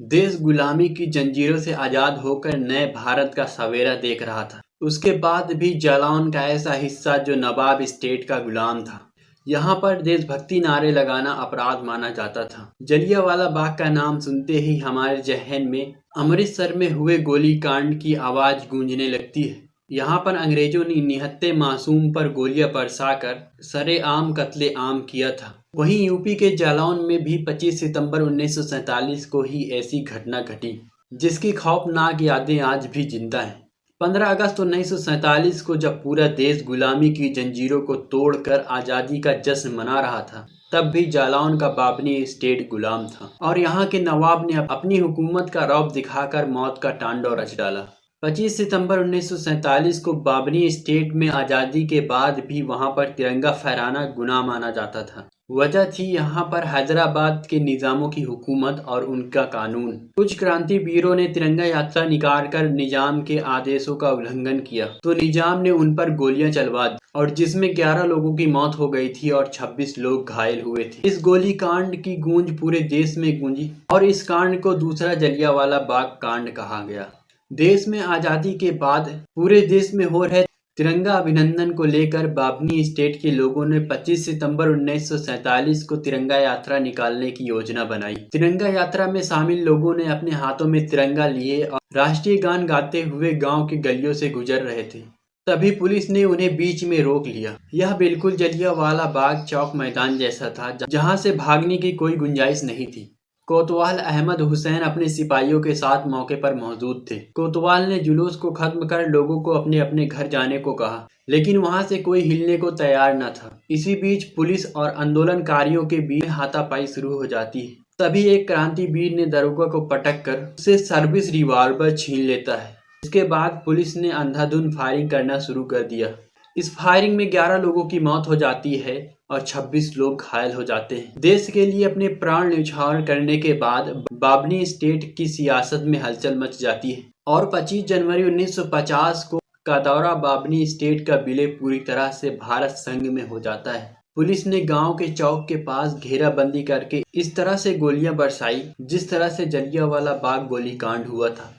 देश गुलामी की जंजीरों से आजाद होकर नए भारत का सवेरा देख रहा था। उसके बाद भी जालौन का ऐसा हिस्सा जो नवाब स्टेट का गुलाम था। यहाँ पर देशभक्ति नारे लगाना अपराध माना जाता था। जलियांवाला बाग का नाम सुनते ही हमारे जहन में अमृतसर में हुए गोलीकांड की आवाज गूंजने लगती है। यहाँ पर अंग्रेजों ने निहत्थे मासूम पर गोलियां बरसाकर सरेआम कत्ले-आम किया था। वहीं यूपी के जालौन में भी 25 सितंबर 1947 को ही ऐसी घटना घटी, जिसकी खौफनाक यादें आज भी जिंदा हैं। 15 अगस्त 1947 को जब पूरा देश गुलामी की जंजीरों को तोड़कर आज़ादी का जश्न मना रहा था, तब भी जालौन का बाबनी स्टेट गुलाम था और यहाँ के नवाब ने अपनी हुकूमत का रौब दिखाकर मौत का तांडव रच डाला। 25 सितंबर 1947 को बाबनी स्टेट में आज़ादी के बाद भी वहां पर तिरंगा फहराना गुनाह माना जाता था। वजह थी यहाँ पर हैदराबाद के निजामों की हुकूमत और उनका कानून। कुछ क्रांतिवीरों ने तिरंगा यात्रा निकालकर निजाम के आदेशों का उल्लंघन किया तो निजाम ने उन पर गोलियां चलवा दी और जिसमें 11 लोगों की मौत हो गई थी और 26 लोग घायल हुए थे। इस गोलीकांड की गूंज पूरे देश में गूंजी और इस कांड को दूसरा जलियांवाला बाग कांड कहा गया। देश में आज़ादी के बाद पूरे देश में हो रहे तिरंगा अभिनंदन को लेकर बाबनी स्टेट के लोगों ने 25 सितंबर 1947 को तिरंगा यात्रा निकालने की योजना बनाई। तिरंगा यात्रा में शामिल लोगों ने अपने हाथों में तिरंगा लिए और राष्ट्रीय गान गाते हुए गांव के गलियों से गुजर रहे थे। तभी पुलिस ने उन्हें बीच में रोक लिया। यह बिल्कुल जलियांवाला बाग चौक मैदान जैसा था, जहां से भागने की कोई गुंजाइश नहीं थी। कोतवाल अहमद हुसैन अपने सिपाहियों के साथ मौके पर मौजूद थे। कोतवाल ने जुलूस को खत्म कर लोगों को अपने अपने घर जाने को कहा, लेकिन वहां से कोई हिलने को तैयार न था। इसी बीच पुलिस और आंदोलनकारियों के बीच हाथापाई शुरू हो जाती है। तभी एक क्रांतिवीर ने दरोगा को पटक कर उससे सर्विस रिवॉल्वर छीन लेता है। इसके बाद पुलिस ने अंधाधुंध फायरिंग करना शुरू कर दिया। इस फायरिंग में 11 लोगों की मौत हो जाती है और 26 लोग घायल हो जाते हैं। देश के लिए अपने प्राण न्यौछावर करने के बाद बाबनी स्टेट की सियासत में हलचल मच जाती है और 25 जनवरी 1950 को का दौरा बाबनी स्टेट का विलय पूरी तरह से भारत संघ में हो जाता है। पुलिस ने गांव के चौक के पास घेराबंदी करके इस तरह से गोलियां बरसाई जिस तरह से जलियांवाला बाग गोलीकांड हुआ था।